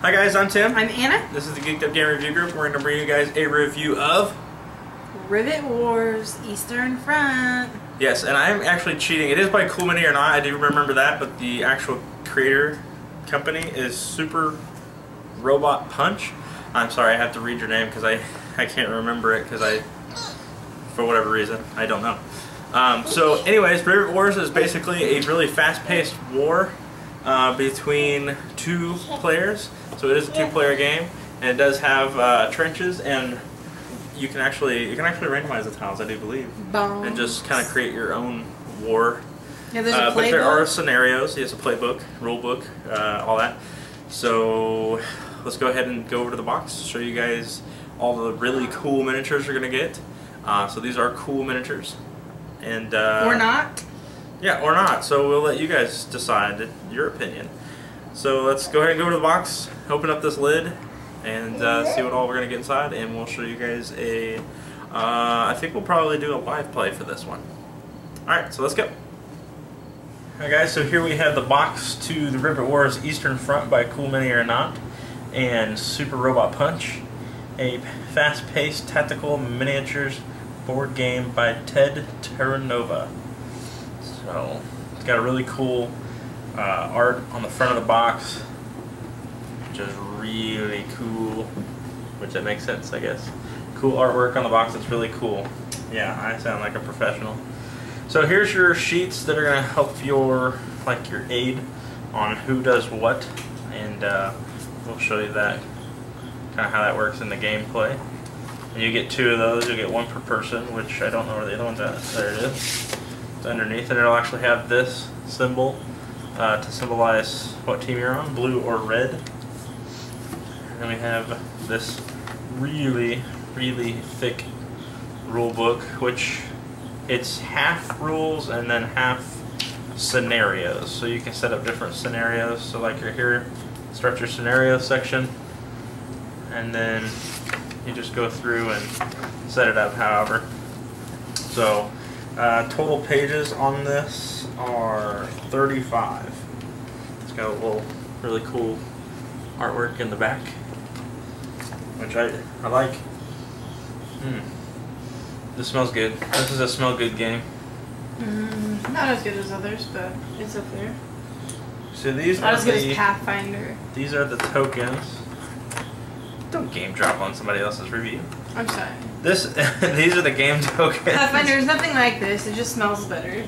Hi guys, I'm Tim. I'm Anna. This is the Geeked Up Game Review Group. We're going to bring you guys a review of Rivet Wars Eastern Front. Yes, and I'm actually cheating. It is by Cool Mini or not, I do remember that, but the actual creator company is Super Robot Punch. I'm sorry, I have to read your name because I can't remember it because for whatever reason, I don't know. So anyways, Rivet Wars is basically a really fast-paced war between two players. So it is a two-player game, and it does have trenches, and you can actually randomize the tiles, I do believe, and just kind of create your own war. Yeah, there's a playbook. But there are scenarios. There's a playbook, rule book, all that. So let's go ahead and go over to the box, show you guys all the really cool miniatures you're gonna get. So these are cool miniatures, and or not. Yeah, or not. So we'll let you guys decide your opinion. So let's go ahead and go to the box, open up this lid, and see what all we're going to get inside, and we'll show you guys a, I think we'll probably do a live play for this one. Alright, so let's go. Alright guys, so here we have the box to the Rivet Wars Eastern Front by Cool Mini or Not, and Super Robot Punch, a fast-paced tactical miniatures board game by Ted Terranova. So it's got a really cool art on the front of the box, which is really cool, which that makes sense, I guess. Cool artwork on the box. It's really cool. Yeah, I sound like a professional. So here's your sheets that are going to help your aid on who does what, and we'll show you that kind of how that works in the gameplay. And you get two of those. You'll get one per person, which I don't know where the other one's at. There it is. It's underneath, and it'll actually have this symbol to symbolize what team you're on, blue or red. And then we have this really, really thick rule book, which it's half rules and then half scenarios. So you can set up different scenarios. So like you're here, start your scenario section, and then you just go through and set it up however. So total pages on this are 35. It's got a little really cool artwork in the back, which I like. This smells good. This is a smell good game. Not as good as others, but it's up there. So these not are as good as Pathfinder. These are the tokens. Don't game drop on somebody else's review. I'm sorry. These are the game tokens. Pathfinder is nothing like this. It just smells better.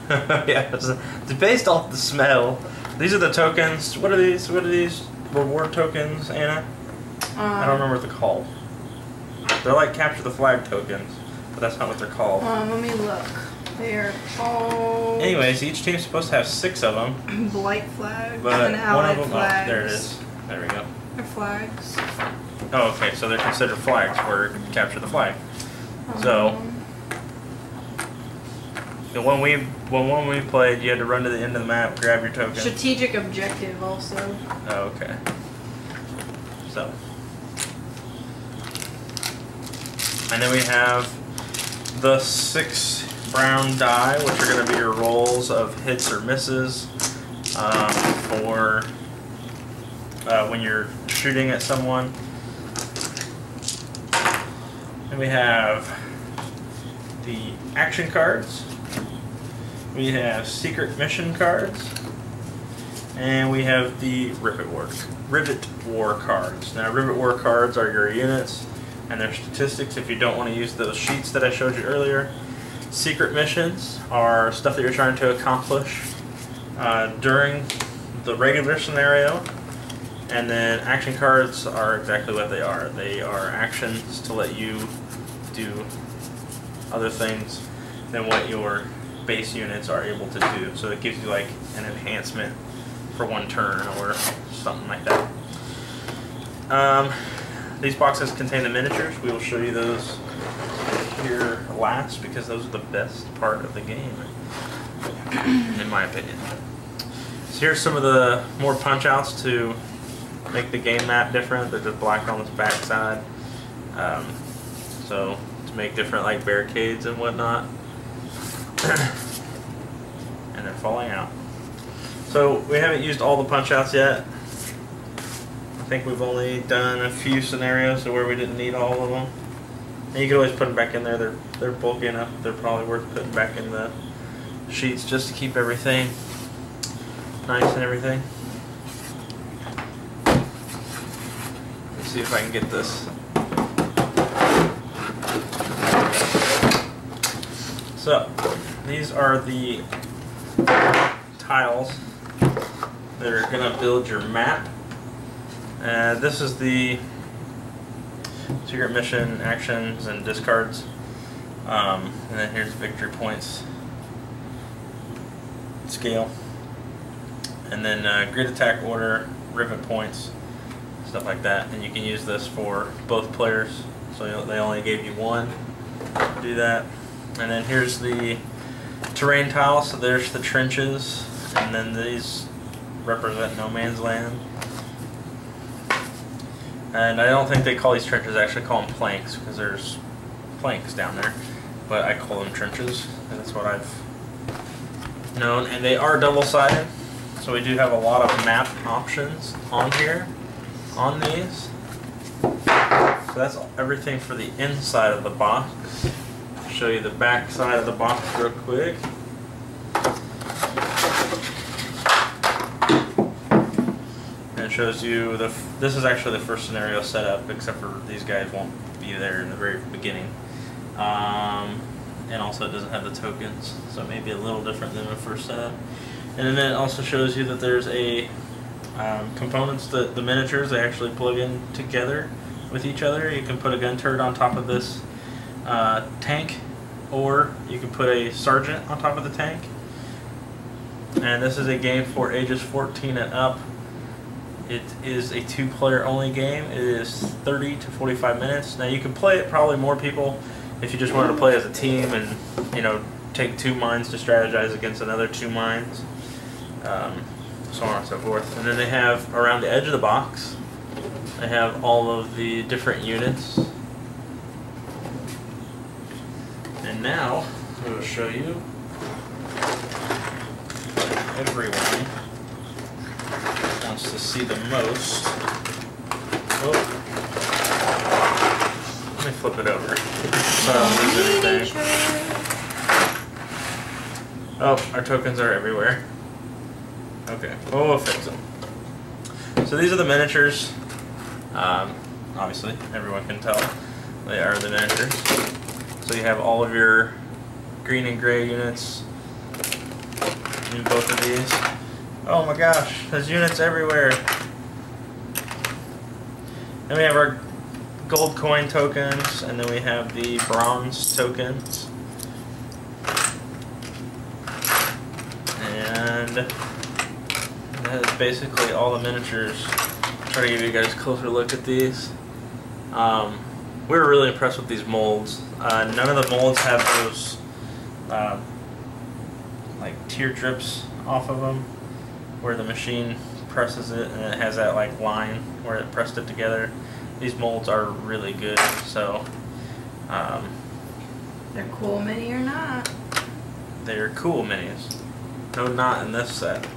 Yeah, it's based off the smell. These are the tokens. What are these? What are these reward tokens, Anna? I don't remember what they're called. They're like capture the flag tokens, but that's not what they're called. Let me look. They are called. Anyways, each team's supposed to have 6 of them. Blight flags but and allied one of them, flags. oh, there it is. There we go. They're flags. Oh, okay. So they're considered flags for capture the flag. So the one we played, you had to run to the end of the map, grab your token. Strategic objective also. Oh, okay. So, and then we have the 6 brown die, which are going to be your rolls of hits or misses for when you're shooting at someone. And we have the action cards. We have secret mission cards. And we have the Rivet War cards. Now, Rivet War cards are your units and their statistics if you don't want to use those sheets that I showed you earlier. Secret missions are stuff that you're trying to accomplish during the regular scenario. And then action cards are exactly what they are. They are actions to let you do other things than what your base units are able to do. So it gives you like an enhancement for one turn or something like that. These boxes contain the miniatures. We will show you those here last because those are the best part of the game, in my opinion. So here's some of the more punch outs to make the game map different. They're just black on this back side. So to make different like barricades and whatnot. And they're falling out. So we haven't used all the punch outs yet. think we've only done a few scenarios where we didn't need all of them. And you can always put them back in there. They're bulky enough. They're probably worth putting back in the sheets just to keep everything nice and everything. Let's see if I can get this. So, these are the tiles that are going to build your map. This is the secret mission actions and discards. And then here's victory points scale. And then grid attack order, rivet points, stuff like that. And you can use this for both players. So they only gave you one to do that. And then here's the terrain tile. So there's the trenches. And then these represent no man's land. And I don't think they call these trenches, I actually call them planks, because there's planks down there. But I call them trenches, and that's what I've known. And they are double-sided, so we do have a lot of map options on here, on these. So that's everything for the inside of the box. I'll show you the back side of the box real quick. It shows you this is actually the first scenario set up, except for these guys won't be there in the very beginning. And also it doesn't have the tokens, so it may be a little different than the first setup. And then it also shows you that there's a components that the miniatures they actually plug in together with each other. You can put a gun turret on top of this tank, or you can put a sergeant on top of the tank. And this is a game for ages 14 and up. It is a 2-player only game. It is 30 to 45 minutes. Now you can play it probably more people if you just wanted to play as a team and, you know, take 2 mines to strategize against another 2 mines, so on and so forth. And then they have around the edge of the box, they have all of the different units. And now I will show you everyone wants to see the most. Oh. Let me flip it over so I don't lose anything. Oh, our tokens are everywhere. Okay, we'll fix them. So these are the miniatures. Obviously, everyone can tell they are the miniatures. So you have all of your green and gray units in both of these. Oh my gosh, there's units everywhere. Then we have our gold coin tokens, and then we have the bronze tokens. And that is basically all the miniatures. I'll try to give you guys a closer look at these. We were really impressed with these molds. None of the molds have those like tear drips off of them, where the machine presses it and it has that like line where it pressed it together. These molds are really good, so they're cool mini or not. They're cool minis. No, not in this set.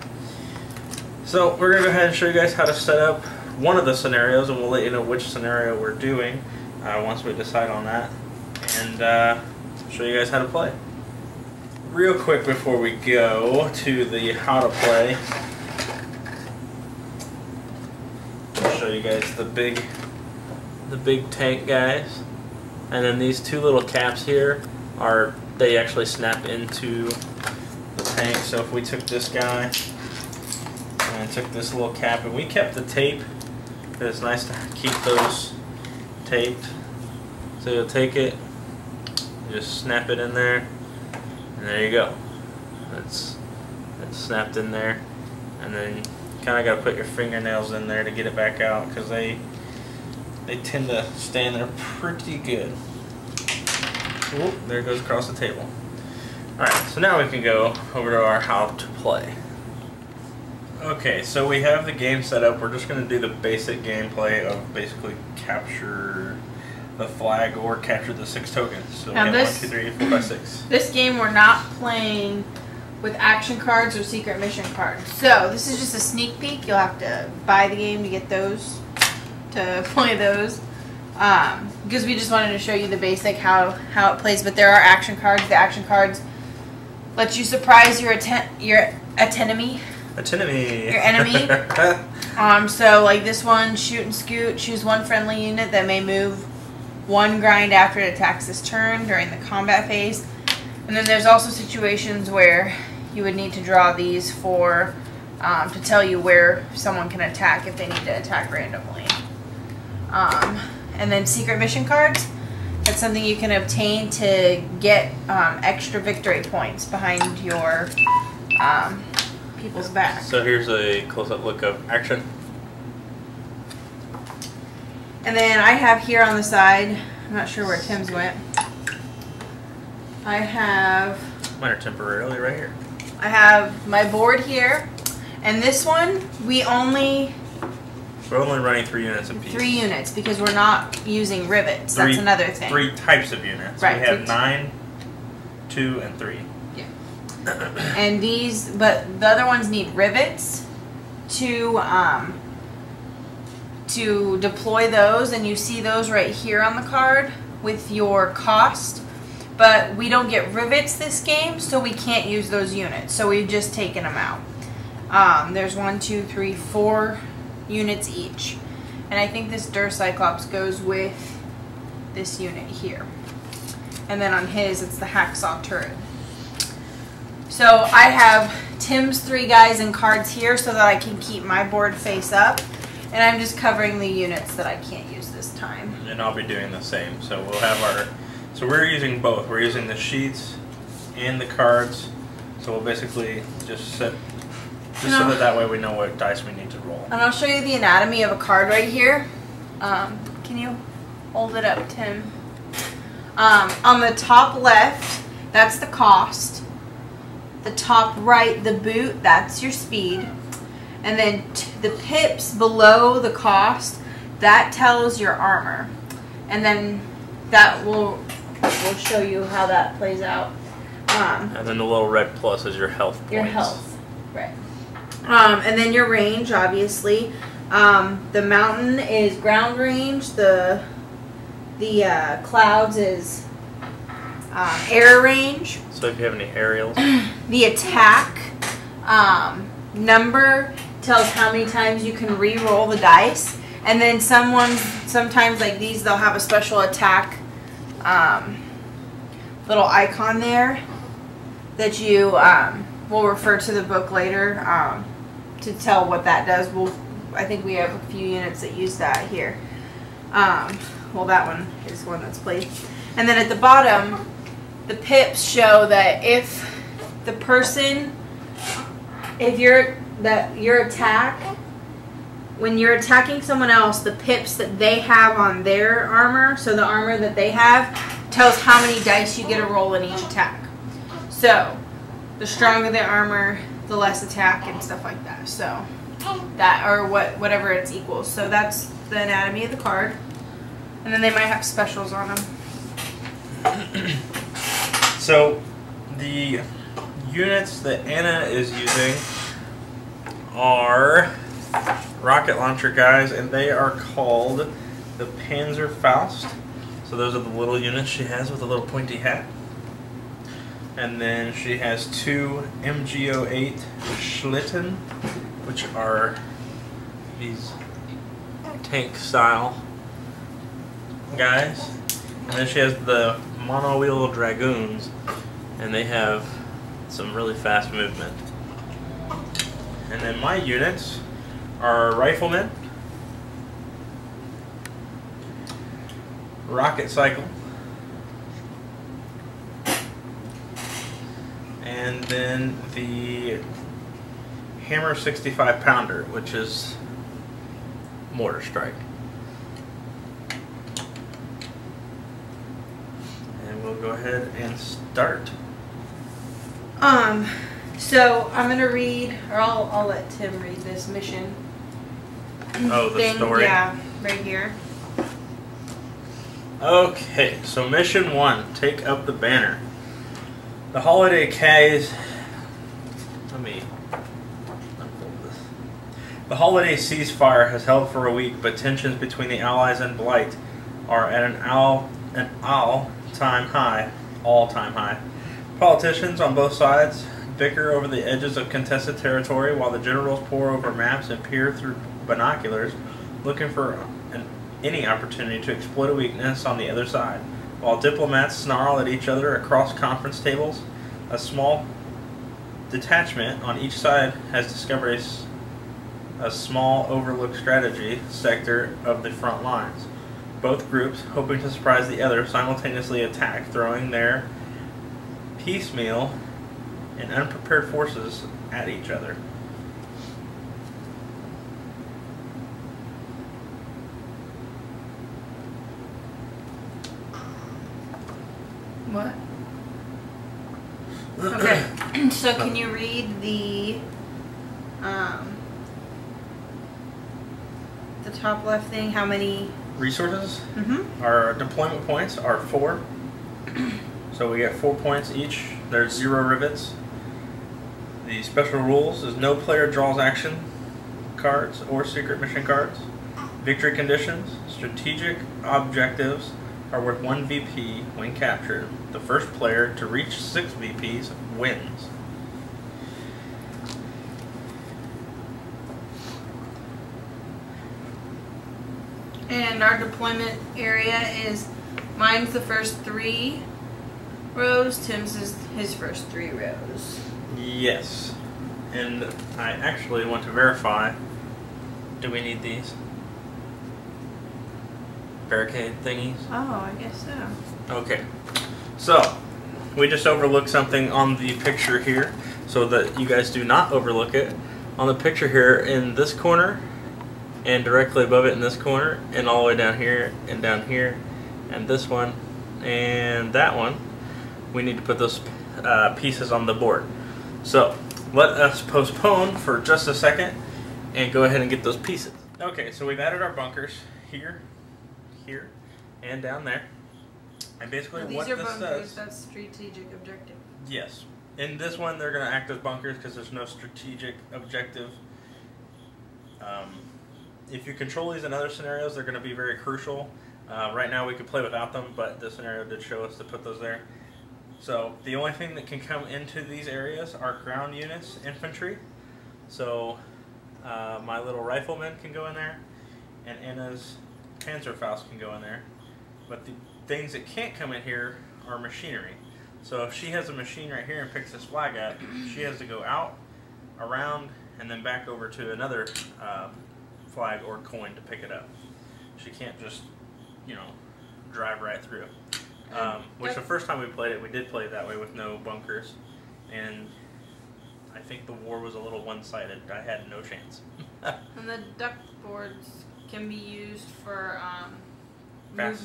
So we're gonna go ahead and show you guys how to set up one of the scenarios, and we'll let you know which scenario we're doing once we decide on that, and show you guys how to play. Real quick before we go to the how to play, I'll show you guys the big tank guys, and then these 2 little caps here they actually snap into the tank. So if we took this guy and took this little cap and we kept the tape, it's nice to keep those taped. So you'll take it, you just snap it in there, and there you go. It's snapped in there, and then you kind of got to put your fingernails in there to get it back out, because they tend to stay in there pretty good. Oop, there it goes across the table. Alright, so now we can go over to our how to play. Okay, so we have the game set up. We're just going to do the basic gameplay of basically capture the flag or capture the 6 tokens. So now we have 1, 2, 3, 4, 5, 6. This game we're not playing with action cards or secret mission cards. So this is just a sneak peek. You'll have to buy the game to get those. to play those. Because we just wanted to show you the basic how it plays. But there are action cards. The action cards let you surprise your enemy. Your enemy. So like this one, shoot and scoot. Choose one friendly unit that may move one grind after it attacks this turn during the combat phase. And then there's also situations where you would need to draw these for to tell you where someone can attack if they need to attack randomly. And then secret mission cards. That's something you can obtain to get extra victory points behind your people's back. So here's a close-up look of action. And then I have here on the side, I'm not sure where Tim's went. I have... Mine are temporarily right here. I have my board here. And this one, we're only running 3 units apiece. 3 units, because we're not using rivets. That's another thing. 3 types of units. Right. We have 9, 2, and 3. Yeah. And these, but the other ones need rivets to deploy those, and you see those right here on the card with your cost. But we don't get rivets this game, so we can't use those units. So we've just taken them out. There's 1, 2, 3, 4 units each. And I think this Dur Cyclops goes with this unit here. And then on his, it's the Hacksaw Turret. So I have Tim's 3 guys and cards here so that I can keep my board face up. And I'm just covering the units that I can't use this time. And I'll be doing the same. So we'll have our... So we're using both. We're using the sheets and the cards. So we'll basically just set... Just so that way we know what dice we need to roll. And I'll show you the anatomy of a card right here. Can you hold it up, Tim? On the top left, that's the cost. The top right, the boot, that's your speed. And then the pips below the cost, that tells your armor. And then that will show you how that plays out. And then the little red plus is your health points. Your health, right. And then your range, obviously. The mountain is ground range. The clouds is air range. So if you have any aerials. The attack number tells how many times you can re-roll the dice. And then sometimes like these, they'll have a special attack little icon there that you will refer to the book later to tell what that does. I think we have a few units that use that here. Well, that one is one that's played. And then at the bottom, the pips show that if the person, your attack, when you're attacking someone else, the pips that they have on their armor, so the armor that they have, tells how many dice you get to roll in each attack. So, the stronger the armor, the less attack and stuff like that. So, that, or whatever it's equals. So that's the anatomy of the card. And then they might have specials on them. So, the units that Anna is using are rocket launcher guys, and they are called the Panzerfaust. So those are the little units she has with a little pointy hat. And then she has 2 MG08 Schlitten, which are these tank style guys. And then she has the monowheel Dragoons, and they have some really fast movement. And then my units are Riflemen, Rocket Cycle, and then the Hammer 65 Pounder, which is Mortar Strike. And we'll go ahead and start. So I'm gonna read, or I'll let Tim read this mission. Oh, the thing. story? Yeah, right here. Okay, so mission 1, take up the banner. The holiday K's. Let me unfold this. The holiday ceasefire has held for a week, but tensions between the Allies and Blight are at an all-time high. All-time high. Politicians on both sides bicker over the edges of contested territory, while the generals pore over maps and peer through binoculars, looking for any opportunity to exploit a weakness on the other side. While diplomats snarl at each other across conference tables, a small detachment on each side has discovered a small overlooked strategy sector of the front lines. Both groups, hoping to surprise the other, simultaneously attack, throwing their piecemeal and unprepared forces at each other. What? Okay, so can you read the top left thing? How many resources? Mm-hmm. Our deployment points are 4. So we get 4 points each. There's 0 rivets. The special rules is no player draws action cards or secret mission cards. Victory conditions. Strategic objectives are worth 1 VP when captured. The first player to reach 6 VPs wins. And our deployment area is, mine's the first 3 rows, Tim's is his first 3 rows. Yes. And I actually want to verify, do we need these barricade thingies? Oh, I guess so. Okay. So, we just overlooked something on the picture here, so that you guys do not overlook it. On the picture here, in this corner, and directly above it in this corner, and all the way down here, and this one, and that one, we need to put those pieces on the board. So, let us postpone for just a second, and go ahead and get those pieces. Okay, so we've added our bunkers here, here, and down there. And basically these what are this bunkers, does... that's strategic objective. Yes. In this one, they're going to act as bunkers because there's no strategic objective. If you control these in other scenarios, they're going to be very crucial. Right now we could play without them, but this scenario did show us to put those there. So the only thing that can come into these areas are ground units, infantry. So my little rifleman can go in there, and Anna's Panzerfaust can go in there. But the things that can't come in here are machinery. So if she has a machine right here and picks this flag up, she has to go out, around, and then back over to another flag or coin to pick it up. She can't just, you know, drive right through. Which the first time we played it, we did play it that way with no bunkers. And I think the war was a little one-sided. I had no chance. And the duck boards can be used for fast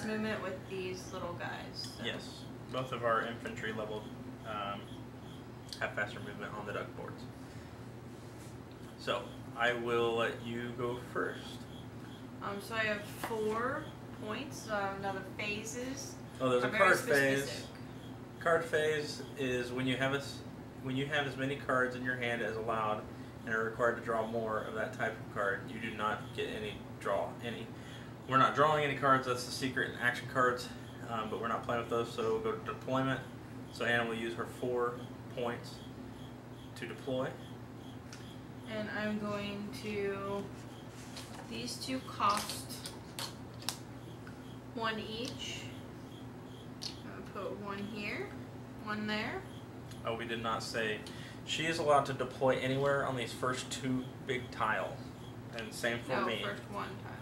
movement with these little guys. So. Yes, both of our infantry level have faster movement on the duck boards. So I will let you go first. So I have 4 points. Now the phases. Oh, there's a very card specific. phase. Card phase is when you have as many cards in your hand as allowed and are required to draw more of that type of card. You do not get draw any. We're not drawing any cards. That's the secret and action cards, but we're not playing with those. So we'll go to deployment. So Anna will use her 4 points to deploy. And I'm going to. These 2 cost 1 each. I'm gonna put 1 here, 1 there. Oh, we did not say. She is allowed to deploy anywhere on these first 2 big tiles. And same for me. No, first 1 tile.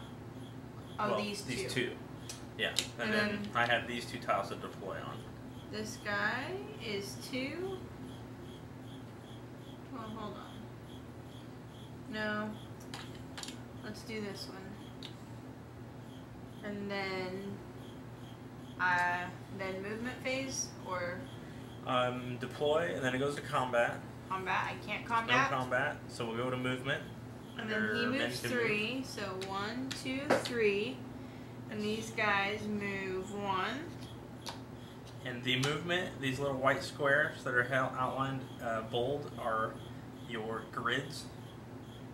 Oh, well, these 2. These 2. Yeah. And then I have these 2 tiles to deploy on. This guy is 2. Well, hold on. No. Let's do this one. And then movement phase or deploy, and then it goes to combat. Combat. I can't combat. No combat, so we'll go to movement. And then he moves 3. So 1, 2, 3, and these guys move 1. And the movement, these little white squares that are outlined bold, are your grids.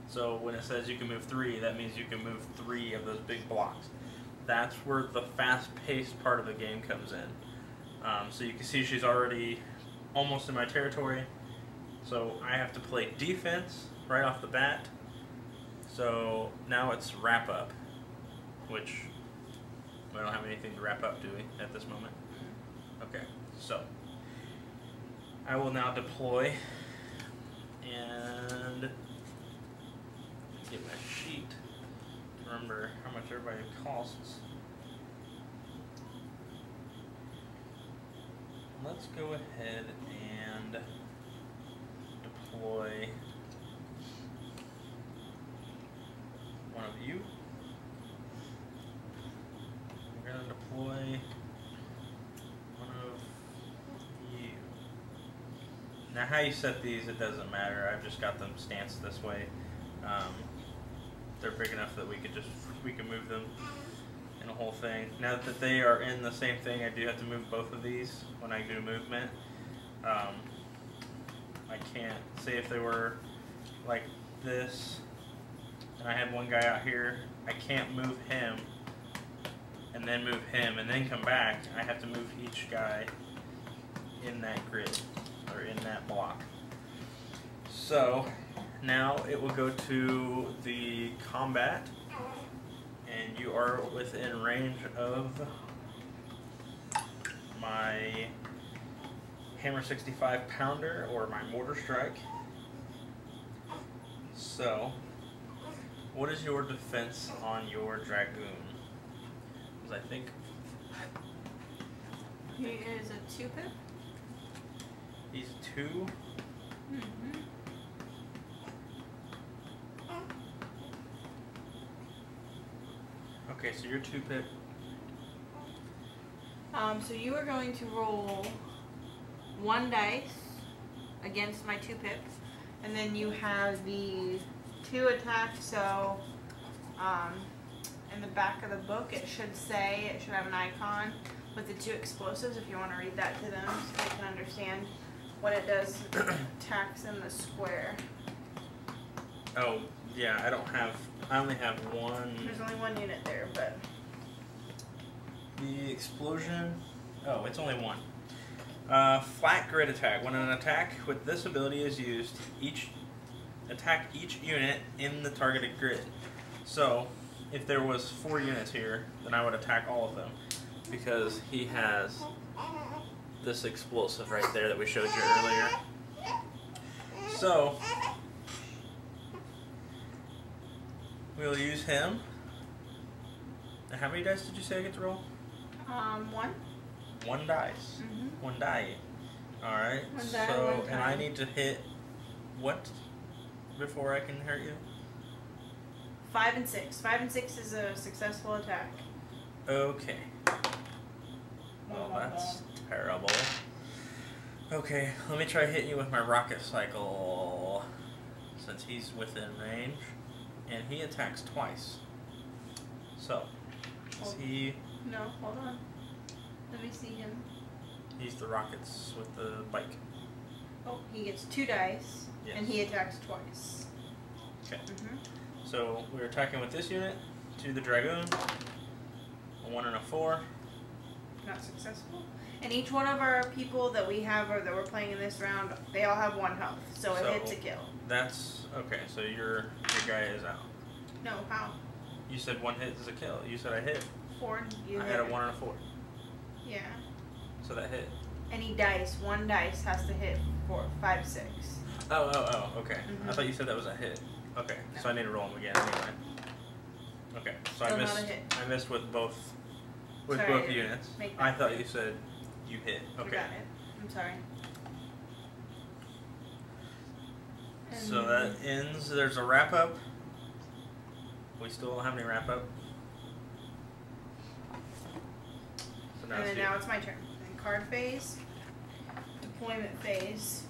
So when it says you can move 3, that means you can move 3 of those big blocks. That's where the fast-paced part of the game comes in. So you can see she's already almost in my territory. So I have to play defense right off the bat. So now it's wrap up, which we don't have anything to wrap up, do we, at this moment? Okay, so I will now deploy and get my sheet to remember how much everybody costs. Let's go ahead and deploy one of you. We're going to deploy one of you. Now how you set these, it doesn't matter. I've just got them stanced this way. They're big enough that we can move them in a whole thing. Now that they are in the same thing, I do have to move both of these when I do movement. I can't say if they were like this and I had one guy out here, I can't move him and then move him and then come back. I have to move each guy in that grid or in that block. So now it will go to the combat, and you are within range of my hammer 65 pounder or my mortar strike. So what is your defense on your dragoon? Because I think he is a 2-pip. He's 2. Mm-hmm. Okay, so you're 2-pip. So you are going to roll 1 dice against my 2-pip, and then you have the 2 attacks. So in the back of the book, it should have an icon with the 2 explosives. If you want to read that to them, so they can understand what it does. Attacks in the square. Oh yeah, I only have 1. There's only 1 unit there, but The explosion. Oh, it's only 1. Flat grid attack. When an attack with this ability is used, attack each unit in the targeted grid. So, if there was 4 units here, then I would attack all of them, because he has this explosive right there that we showed you earlier. So, we'll use him. Now, how many dice did you say I get to roll? 1. 1 dice. Mm-hmm. 1 die. Alright. 1 die, So, 1 and I time. need to hit what before I can hurt you? 5 and 6. 5 and 6 is a successful attack. Okay. Well, that's terrible. Okay, let me try hitting you with my rocket cycle, since he's within range, and he attacks twice. So, is he? No, hold on. Let me see him. He's the rockets with the bike. Oh, he gets 2 dice, Yes. and he attacks twice. Okay. Mm-hmm. So we're attacking with this unit to the dragoon. A 1 and a 4. Not successful. And each one of our people that we have or that we're playing in this round, they all have 1 health, so it hits a kill. That's okay. So your guy is out. No, how? You said 1 hit is a kill. You said I hit. 4. You I hit had a her. 1 and a 4. Yeah. So that hit. Any dice, 1 dice has to hit 4, 5, 6. Oh, okay. Mhm. I thought you said that was a hit. Okay, No. so I need to roll them again anyway. Okay, so Still not a hit. I missed with both Sorry, both units. make that I thought clear. you said you hit. Forgot Okay. it. I'm sorry. So that ends. There's a wrap up. We still don't have any wrap up. So now And it's then you. now it's my turn. And card phase, deployment phase.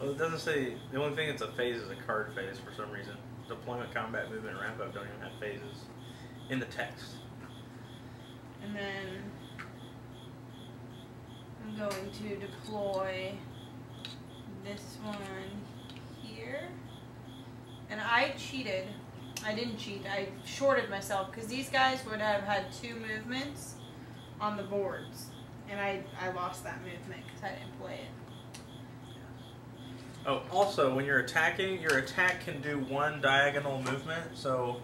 Well, it doesn't say. The only thing that's a phase is a card phase for some reason. Deployment, combat, movement, and wrap up don't even have phases in the text. And then I'm going to deploy this one here. And I cheated. I didn't cheat. I shorted myself because these guys would have had 2 movements on the boards. And I lost that movement because I didn't play it. Oh, also, when you're attacking, your attack can do 1 diagonal movement. So,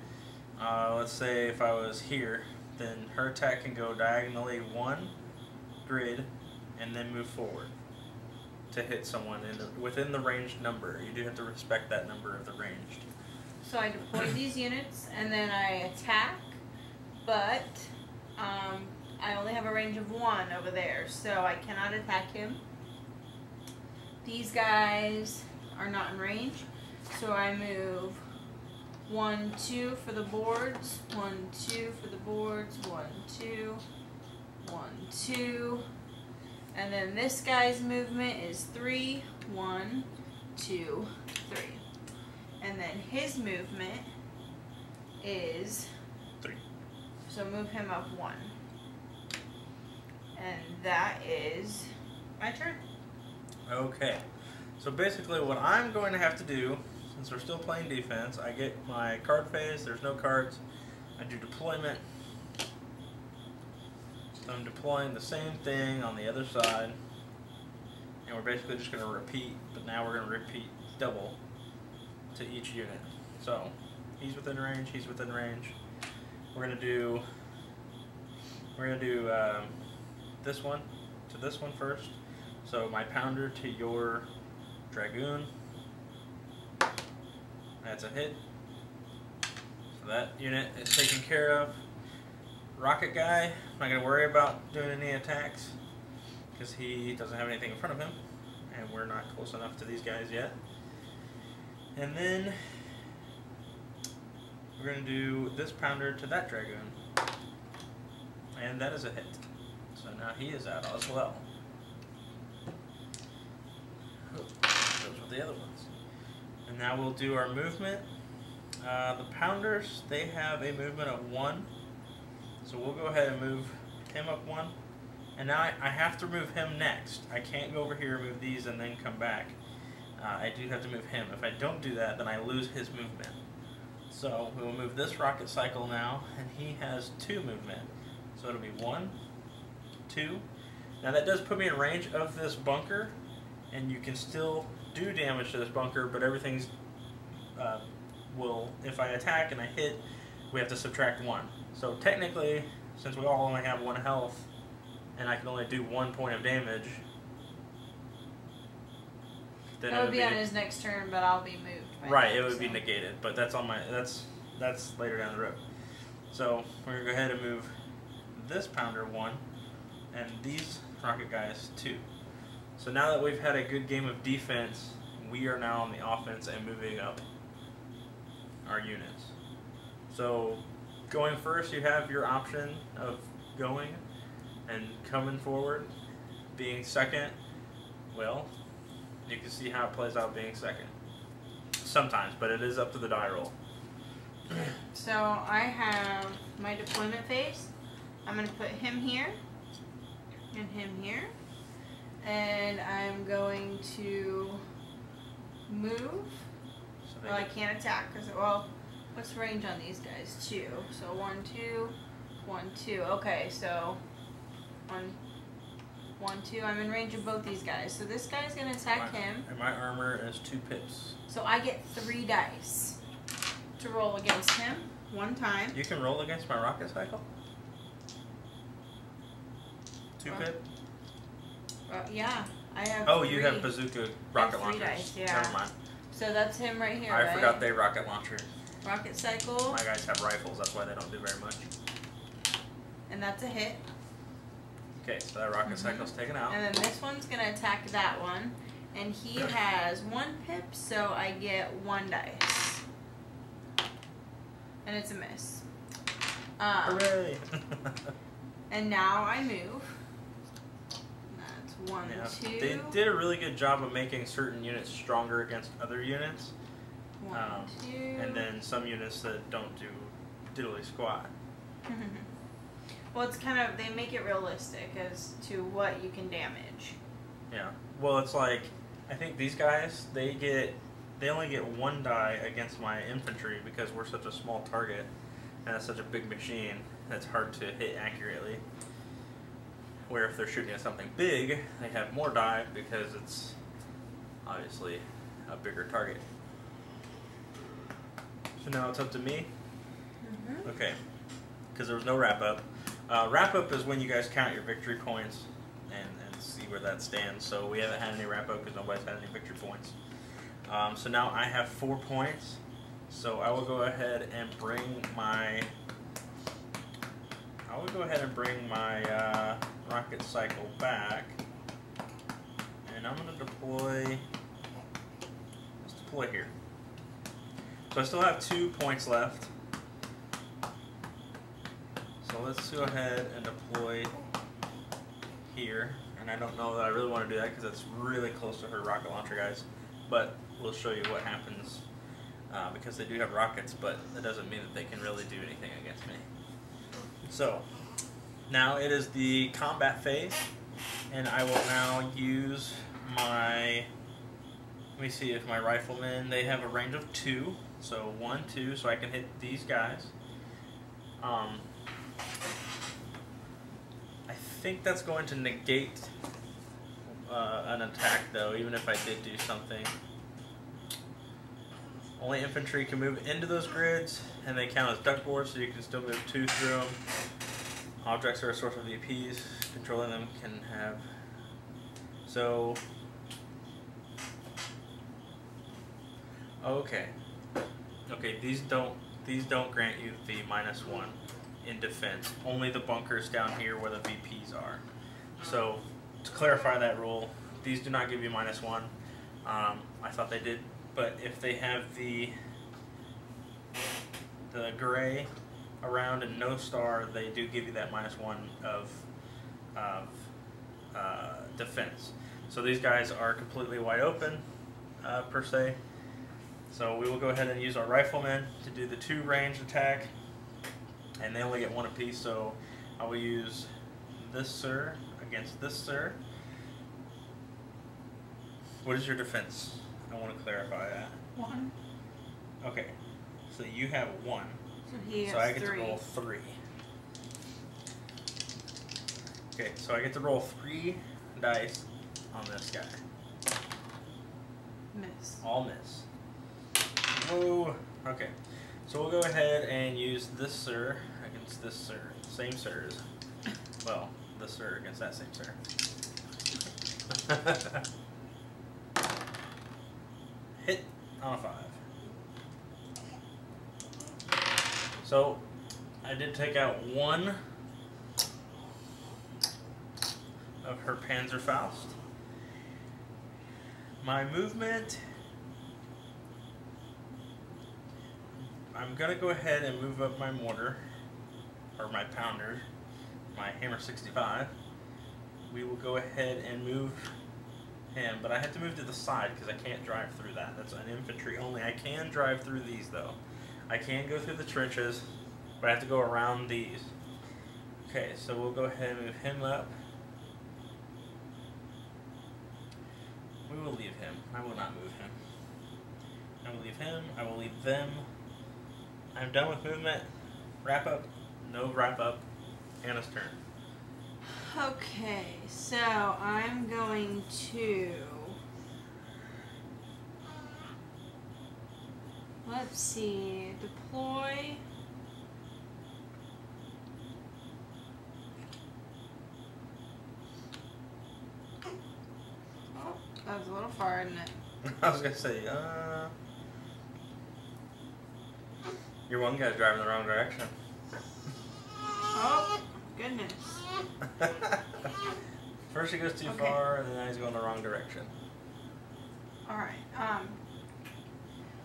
let's say if I was here, then her attack can go diagonally 1 grid and then move forward to hit someone within the ranged number. You do have to respect that number of the ranged. So I deploy these units and then I attack, but I only have a range of 1 over there, so I cannot attack him. These guys are not in range, so I move 1, 2 for the boards, 1, 2 for the boards, 1, 2, 1, 2. And then this guy's movement is 3, 1, 2, 3. And then his movement is 3. So move him up 1. And that is my turn. Okay. So basically what I'm going to have to do, since we're still playing defense, I get my card phase, there's no cards, I do deployment. So I'm deploying the same thing on the other side, and we're basically just going to repeat, but now we're going to repeat double to each unit. So he's within range, he's within range. We're going to do this one to this one first. So my pounder to your dragoon. That's a hit. So that unit is taken care of. Rocket guy, I'm not going to worry about doing any attacks because he doesn't have anything in front of him, and we're not close enough to these guys yet. And then we're going to do this pounder to that dragoon, and that is a hit. So now he is out as well. Those were the other ones. And now we'll do our movement. The pounders, they have a movement of 1. So we'll go ahead and move him up 1. And now I have to move him next. I can't go over here, move these, and then come back. I do have to move him. If I don't do that, then I lose his movement. So we will move this rocket cycle now, and he has 2 movement. So it'll be 1, 2. Now that does put me in range of this bunker, and you can still do damage to this bunker, but everything's if I attack and I hit, we have to subtract 1. So technically, since we all only have 1 health, and I can only do 1 point of damage, then that would be on his next turn, but I'll be moved. Right, it would be negated, but that's on my that's later down the road. So we're gonna go ahead and move this pounder 1, and these rocket guys 2. So now that we've had a good game of defense, we are now on the offense and moving up our units. So going first, you have your option of going and coming forward. Being second, well, you can see how it plays out being second. Sometimes, but it is up to the die roll. So I have my deployment phase. I'm going to put him here and him here. And I'm going to move. Well, I can't attack because, well, what's the range on these guys? 2. So 1, 2, 1, 2. Okay, so 1, 1, 2. I'm in range of both these guys. So this guy's going to attack him. And my armor is 2 pips. So I get 3 dice to roll against him 1 time. You can roll against my rocket cycle? 2 pip? Yeah, I have. Oh, 3. you have bazooka rocket launchers. Dice, yeah. Never mind. So that's him right here. I forgot they rocket launcher. Rocket cycle. My guys have rifles, that's why they don't do very much. And that's a hit. Okay, so that rocket cycle's taken out. And then this one's gonna attack that one, and he has 1 pip, so I get 1 dice. And it's a miss. Hooray! And now I move. That's 1, Yeah, 2. they did a really good job of making certain units stronger against other units. 1, 2. And then some units that don't do diddly squat. Well, it's kind of, they make it realistic as to what you can damage. Yeah. Well, it's like, I think these guys, they get they only get 1 die against my infantry because we're such a small target and it's such a big machine that's hard to hit accurately. Where if they're shooting at something big, they have more die because it's obviously a bigger target. So now it's up to me. Mm-hmm. Okay, because there was no wrap up. Wrap up is when you guys count your victory points and see where that stands. So we haven't had any wrap up because nobody's had any victory points. So now I have 4 points. So I will go ahead and bring my rocket cycle back, and I'm going to deploy. Let's deploy here. So I still have 2 points left. So let's go ahead and deploy here. And I don't know that I really want to do that because it's really close to her rocket launcher, guys. But we'll show you what happens because they do have rockets, but that doesn't mean that they can really do anything against me. So now it is the combat phase, and I will now use my, let me see if my riflemen, they have a range of 2. So 1, 2, so I can hit these guys. I think that's going to negate an attack though, even if I did do something. Only infantry can move into those grids, and they count as duckboards, so you can still move 2 through them. Objects are a source of VPs. Controlling them can have. So. Okay. Okay. These don't grant you the -1 in defense. Only the bunkers down here where the VPs are. So to clarify that rule, these do not give you -1. I thought they did, but if they have the gray around and no star, they do give you that -1 of defense. So these guys are completely wide open, per se. So we will go ahead and use our riflemen to do the 2 ranged attack, and they only get 1 apiece. So I will use this sir against this sir. What is your defense? I want to clarify that. 1. Okay, so you have 1. So I get to roll 3. Okay, so I get to roll 3 dice on this guy. Miss. All miss. Whoa. Okay, so we'll go ahead and use this sir against this sir. Same sirs. Well, this sir against that same sir. Hit on a 5. So I did take out 1 of her Panzerfaust. My movement, I'm gonna go ahead and move up my mortar, or my pounder, my Hammer 65. We will go ahead and move him, but I have to move to the side because I can't drive through that. That's an infantry only. I can drive through these though. I can go through the trenches, but I have to go around these. Okay, so we'll go ahead and move him up. We will leave him. I will not move him. I will leave him. I will leave them. I'm done with movement. Wrap up. No wrap up. Anna's turn. Okay, so I'm going to, let's see, deploy. Oh, that was a little far, isn't it? I was gonna say, your one guy's driving the wrong direction. Oh, goodness. First he goes too Okay. far, and then now he's going the wrong direction. Alright,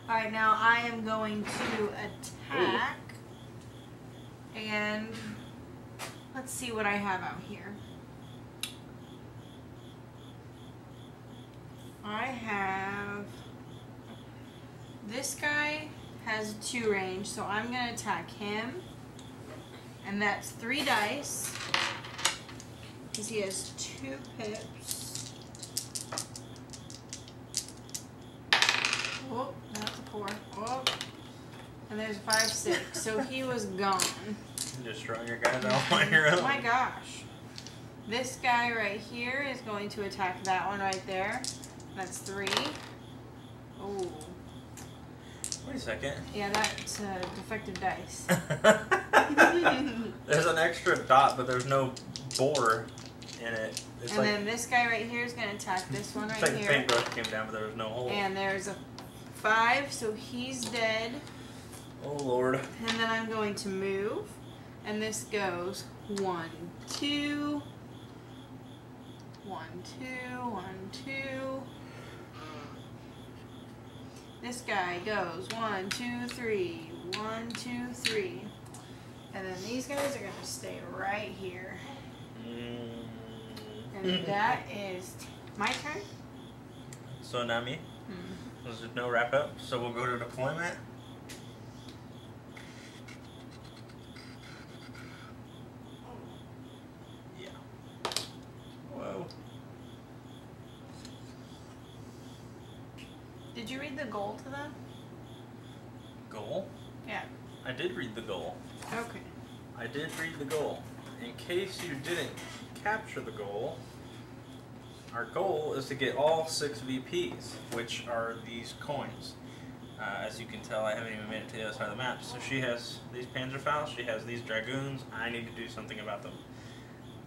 alright, now I am going to attack. And let's see what I have out here. I have, this guy has 2 range, so I'm going to attack him. And that's 3 dice. Because he has 2 pips. Oh, that's a 4. Oh. And there's a 5, 6. So he was gone. Just throwing your guys out on your own. Oh my gosh. This guy right here is going to attack that one right there. That's 3. Oh. Wait a second. Yeah, that's defective dice. There's an extra dot, but there's no bore in it. It's and then this guy right here is going to attack this one right it's like here. the paintbrush came down, but there was no hole. And there's a 5, so he's dead. Oh Lord. And then I'm going to move. And this goes 1, 2. 1, 2, 1, 2. This guy goes 1, 2, 3. 1, 2, 3. And then these guys are going to stay right here. And that is my turn. So now me. There's no wrap up, so we'll go to deployment. Yeah. Whoa. Did you read the goal to them? Goal? Yeah. I did read the goal. Okay. I did read the goal. In case you didn't capture the goal, our goal is to get all 6 VPs, which are these coins. As you can tell, I haven't even made it to the other side of the map. So she has these Panzerfaust, she has these Dragoons. I need to do something about them.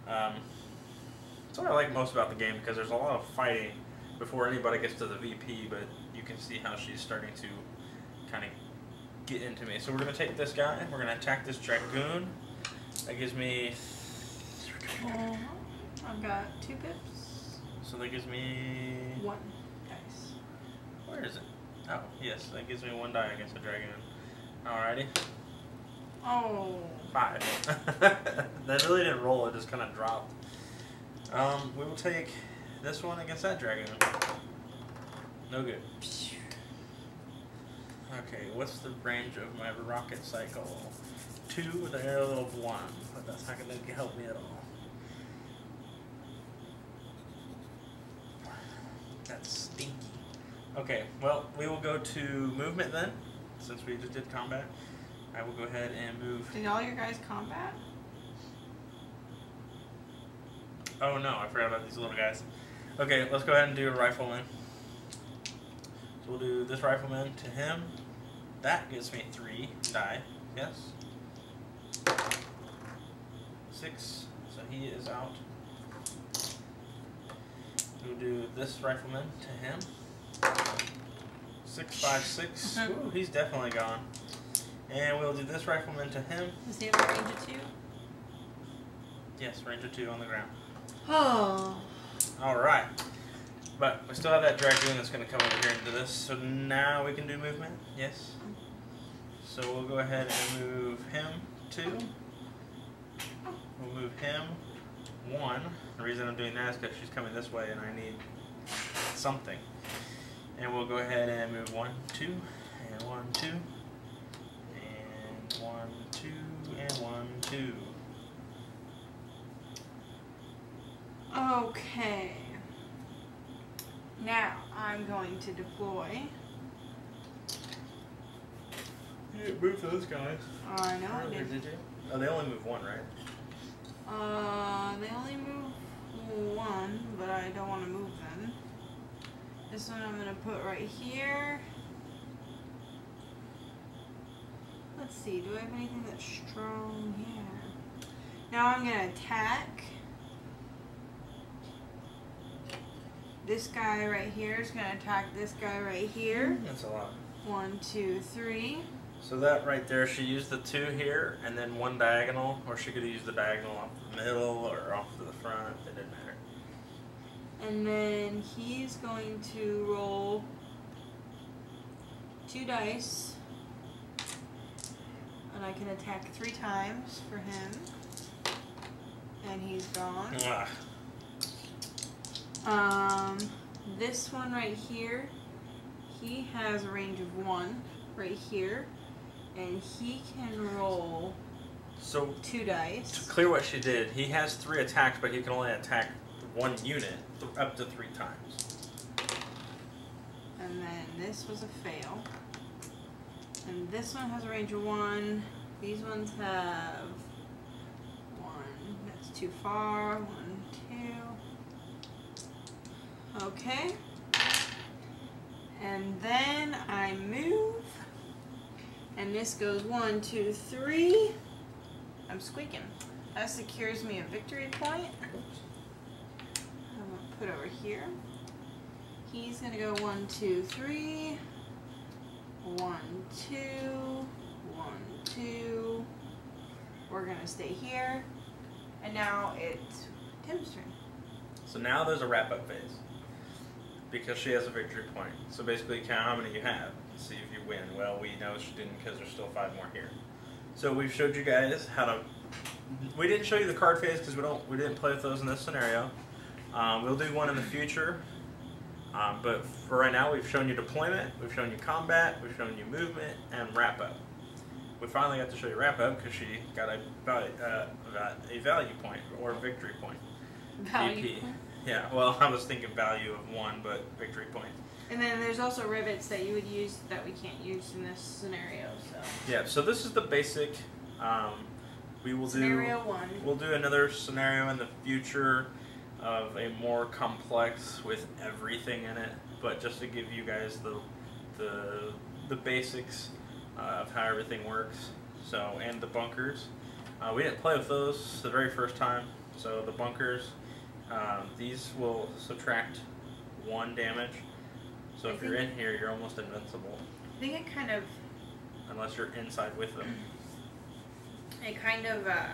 That's what I like most about the game, because there's a lot of fighting before anybody gets to the VP, but you can see how she's starting to kind of get into me. So we're going to take this guy, we're going to attack this Dragoon. That gives me... I've got 2 pips. So that gives me... 1 dice. Where is it? Oh, yes, that gives me 1 die against the Dragoon. Alrighty. Oh. 5. That really didn't roll, it just kind of dropped. We will take this one against that Dragoon. No good. Okay, what's the range of my rocket cycle? 2 with an arrow of 1, but that's not going to help me at all. That's stinky. Okay, well, we will go to movement then, since we just did combat. I will go ahead and move. Did all your guys combat? Oh no, I forgot about these little guys. Okay, let's go ahead and do a rifleman. So we'll do this rifleman to him. That gives me 3 die. Yes. 6. So he is out. We'll do this rifleman to him. 6, 5, 6. Ooh, he's definitely gone. And we'll do this rifleman to him. Does he have a range of 2? Yes, range of 2 on the ground. Oh. Alright. But we still have that Dragoon that's going to come over here into this. So now we can do movement. Yes. So we'll go ahead and move him 2. We'll move him 1. The reason I'm doing that is because she's coming this way and I need something. And we'll go ahead and move 1, 2, and 1, 2, and 1, 2, and 1, 2. Okay. Now I'm going to deploy. You didn't move those guys. I know I did. Did you? Oh, they only move 1, right? They only move 1, but I don't want to move them. This one I'm going to put right here. Let's see, do I have anything that's strong? Yeah. Now I'm going to attack. This guy right here is going to attack this guy right here. That's a lot. 1, 2, 3. So that right there, she used the 2 here and then 1 diagonal, or she could have used the diagonal off the middle or off to the front. It didn't matter. And then he's going to roll 2 dice. And I can attack 3 times for him. And he's gone. This one right here, he has a range of 1 right here. And he can roll So 2 dice. to clear what she did, he has 3 attacks, but he can only attack 1 unit up to 3 times. And then this was a fail. And this one has a range of 1. These ones have 1. That's too far. 1, 2. Okay. And then I move. And this goes 1, 2, 3. I'm squeaking. That secures me a victory point. I'm going to put over here. He's going to go 1, 2, 3. 1, 2. 1, 2. We're going to stay here. And now it's Tim's turn. So now there's a wrap-up phase. Because she has a victory point. So basically count how many you have and see if you win. Well, we know she didn't because there's still 5 more here. So we've showed you guys how to... We didn't show you the card phase because we didn't play with those in this scenario. We'll do one in the future. But for right now, we've shown you deployment, we've shown you combat, we've shown you movement, and wrap-up. We finally got to show you wrap-up because she got a value point or a victory point. Value VP. Yeah, well, I was thinking value of 1, but victory point. And then there's also rivets that you would use that we can't use in this scenario. So Yeah, so this is the basic. We will scenario 1. We'll do another scenario in the future of a more complex with everything in it. But just to give you guys the basics of how everything works. So and the bunkers. We didn't play with those the very first time. So the bunkers. These will subtract 1 damage. So if you're in here, you're almost invincible. I think it kind of... Unless you're inside with them. It kind of... well,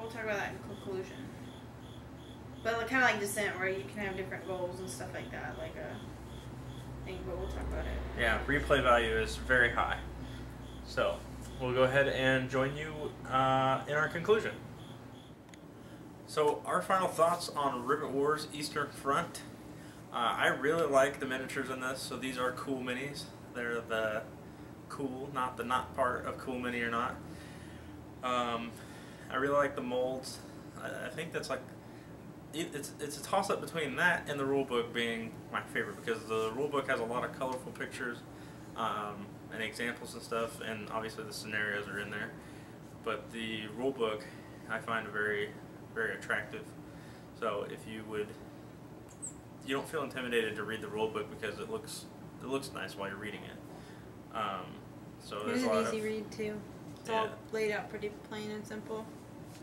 we'll talk about that in conclusion. But kind of like Descent, where you can have different goals and stuff like that. Like a thing, but we'll talk about it. Yeah, replay value is very high. So, we'll go ahead and join you in our conclusion. So our final thoughts on Rivet Wars Eastern Front. I really like the miniatures in this. So these are cool minis. They're the cool, not the not part of cool mini or not. I really like the molds. I think that's like it's a toss up between that and the rulebook being my favorite because the rulebook has a lot of colorful pictures and examples and stuff, and obviously the scenarios are in there. But the rulebook I find very attractive. So if you don't feel intimidated to read the rule book because it looks nice while you're reading it. So there's it's a lot an easy of, read too. It's all laid out pretty plain and simple.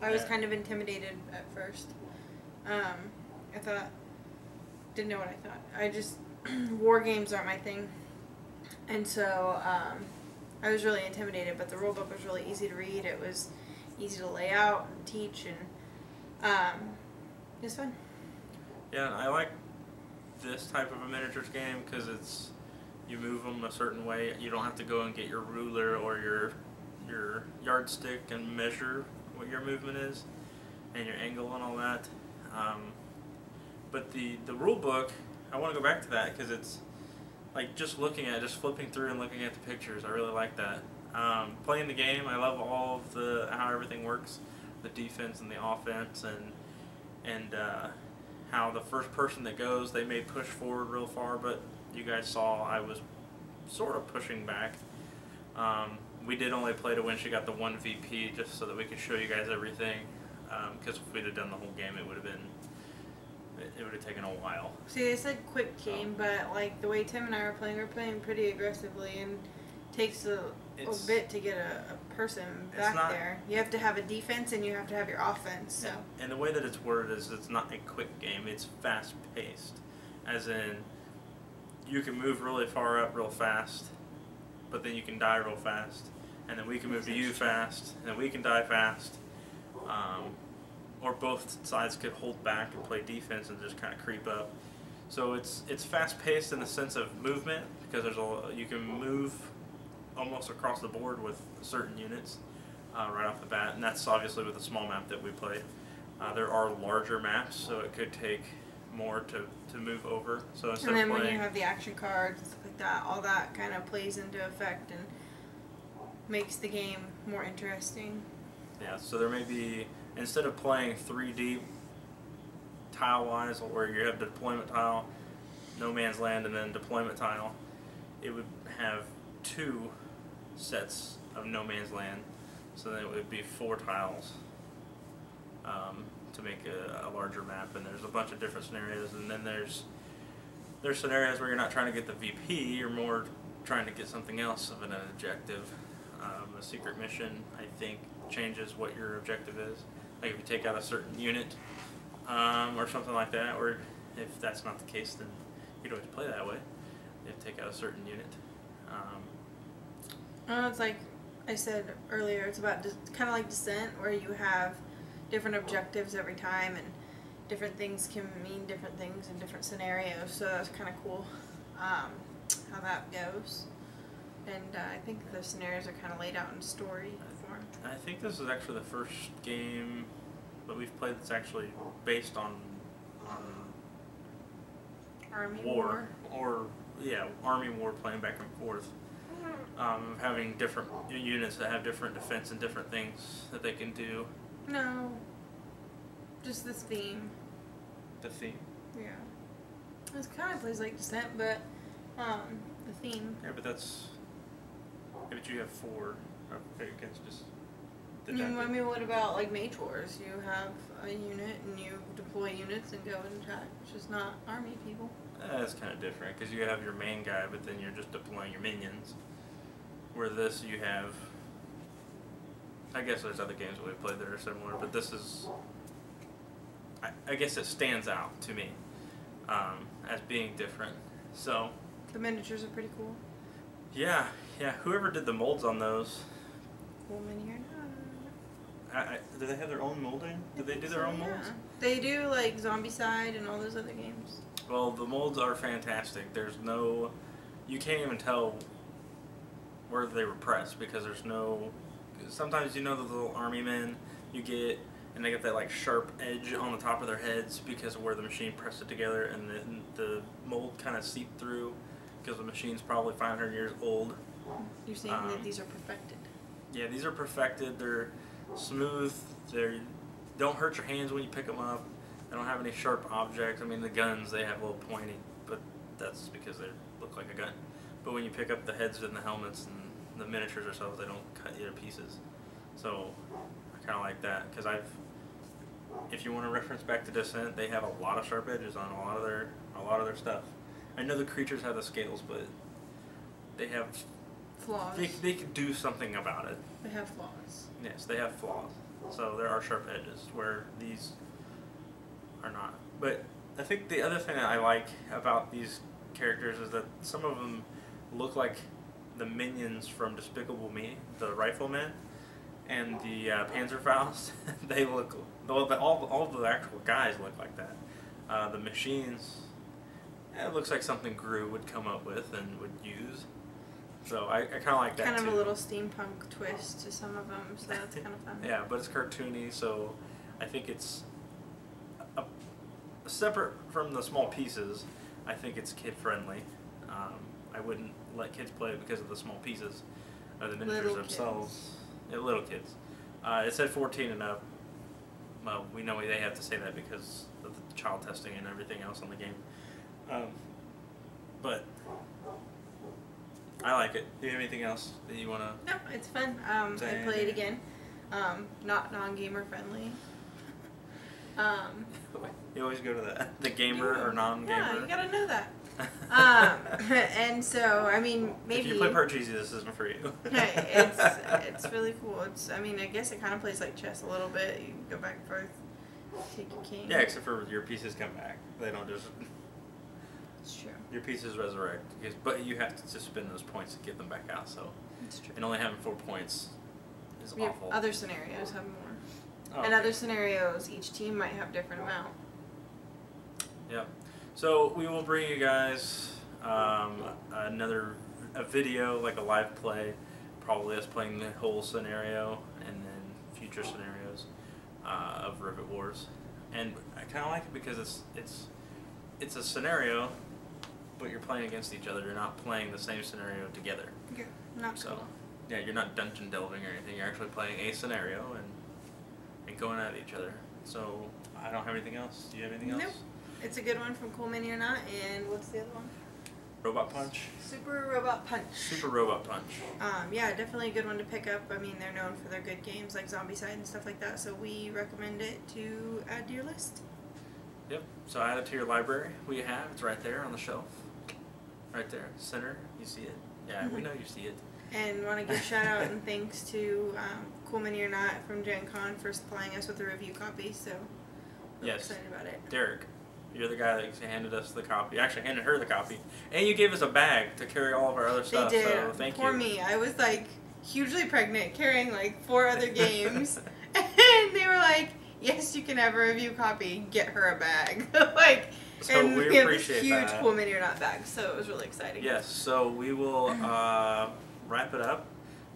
I was kind of intimidated at first. I didn't know what I thought. I just war games aren't my thing, and so I was really intimidated. But the rule book was really easy to read. It was easy to lay out and teach, and it's fun. Yeah, I like this type of a miniatures game because you move them a certain way. You don't have to go and get your ruler or your yardstick and measure what your movement is and your angle and all that. But the rule book, I want to go back to that because it's like just flipping through and looking at the pictures. I really like that. Playing the game, I love all of how everything works, the defense and the offense, and how the first person that goes, they may push forward real far, but you guys saw I was sort of pushing back. We did only play to win. She got the 1 VP just so that we could show you guys everything. Because if we'd have done the whole game, it would have taken a while. See, it's a quick game, but like the way Tim and I were playing pretty aggressively, and it takes a bit to get a person back there. You have to have a defense and you have to have your offense. So. And the way that it's worded is it's not a quick game. It's fast paced, as in you can move really far up real fast, but then you can die real fast, and then we can move to you fast, and then we can die fast. Or both sides could hold back and play defense and just kind of creep up. So it's fast paced in the sense of movement because you can move almost across the board with certain units right off the bat, and that's obviously with the small map that we played. There are larger maps, so it could take more to move over. So instead and then of playing, when you have the action cards and stuff like that, all that kind of plays into effect and makes the game more interesting. Yeah, so there may be, instead of playing 3 deep tile-wise where you have the deployment tile, no man's land, and then deployment tile, it would have 2 sets of no man's land. So then it would be 4 tiles to make a larger map. And there's a bunch of different scenarios. And then there's scenarios where you're not trying to get the VP, you're more trying to get something else of an objective. A secret mission, I think, changes what your objective is. Like if you take out a certain unit or something like that, or if that's not the case, then you'd always play that way. You have to take out a certain unit. It's like I said earlier, it's about kind of like Descent, where you have different objectives every time, and different things can mean different things in different scenarios. So that's kind of cool how that goes. And I think the scenarios are kind of laid out in story form. I think this is actually the first game that we've played that's actually based on Army war. Or yeah, Army war, playing back and forth. Having different units that have different defense and different things that they can do. No, just this theme. The theme? Yeah. It kind of plays like Descent, but the theme. Yeah, but that's... Yeah, but you have 4 against just... I mean, what about like Mage Wars? You have a unit and you deploy units and go and attack. It's just not army people. That's kind of different, because you have your main guy, but then you're just deploying your minions. Where this, you have... I guess there's other games that we've played that are similar, but this is... I guess it stands out to me as being different. So... The miniatures are pretty cool. Yeah. Whoever did the molds on those... Cool mini or not. Do they have their own molding? Do they do their own molds? Yeah. They do, like Zombicide and all those other games. Well, the molds are fantastic. There's no... You can't even tell where they were pressed, because there's no... Sometimes you know the little army men you get, and they get that like sharp edge on the top of their heads because of where the machine pressed it together, and then the mold kind of seeped through because the machine's probably 500 years old. You're saying that these are perfected? Yeah, these are perfected. They're smooth. They don't hurt your hands when you pick them up. They don't have any sharp objects. I mean, the guns, they have a little pointy, but that's because they look like a gun. But when you pick up the heads and the helmets and the miniatures themselves, they don't cut you to pieces. So I kind of like that, because if you want to reference back to Descent, they have a lot of sharp edges on a lot of their stuff. I know the creatures have the scales, but they have flaws. They could do something about it. They have flaws. Yes, they have flaws. So there are sharp edges where these are not. But I think the other thing that I like about these characters is that some of them look like the minions from Despicable Me, the Riflemen, and the Panzerfaust. They look... All the actual guys look like that. The machines... It looks like something Gru would come up with and would use. So I kind of like that kind too. of a little steampunk twist to some of them, so that's kind of fun. Yeah, but it's cartoony, so I think it's separate from the small pieces. I think it's kid friendly. I wouldn't let kids play it because of the small pieces or the miniatures Little themselves. Yeah, little kids. It said 14 and up. Well, we know they have to say that because of the child testing and everything else on the game. But I like it. Do you have anything else that you want to? No, it's fun. I play it again. Not non-gamer friendly. You always go to the gamer or non-gamer. Yeah, you gotta know that. And so, I mean, maybe... If you play Parcheesi, this isn't for you. Hey, it's really cool. I mean, I guess it kind of plays like chess a little bit. You go back and forth, take your king. Yeah, except for your pieces come back. They don't just... It's true. Your pieces resurrect, but you have to spend those points to get them back out. So, it's true. And only having 4 points is awful. Other scenarios have more. Oh, and other scenarios, each team might have different amount. Yep. So we will bring you guys a video, like a live play, probably us playing the whole scenario, and then future scenarios of Rivet Wars. And I kind of like it because it's a scenario, but you're playing against each other. You're not playing the same scenario together. Yeah, not so. cool. Yeah, you're not dungeon delving or anything. You're actually playing a scenario and going at each other. So I don't have anything else. Do you have anything else? Nope. It's a good one from Cool Mini or Not. And what's the other one? Robot Punch. Super Robot Punch. Super Robot Punch. Yeah, definitely a good one to pick up. I mean, they're known for their good games like Zombicide and stuff like that, so we recommend it to add to your list. Yep. So add it to your library. We have it's right there on the shelf. Right there, center. You see it? Yeah, we know you see it. And want to give shout out and thanks to Cool Mini or Not from Gen Con for supplying us with a review copy. So we're excited about it. Derek, you're the guy that handed us the copy. Actually, handed her the copy, and you gave us a bag to carry all of our other stuff. They did. So thank you. Poor me. I was like hugely pregnant, carrying like 4 other games, and they were like, "Yes, you can have a review copy. Get her a bag." Like. So and we have appreciate this huge that. Cool Mini or Not bag, so it was really exciting. Yes, so we will wrap it up.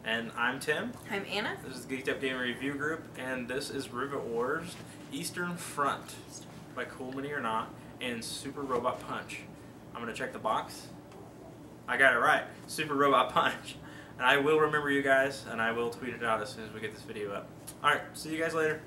And I'm Tim. I'm Anna. This is the Geeked Up Gamer Review Group, and this is Rivet Wars Eastern Front by Cool Mini or Not and Super Robot Punch. I'm going to check the box. I got it right. Super Robot Punch. And I will remember you guys, and I will tweet it out as soon as we get this video up. Alright, see you guys later.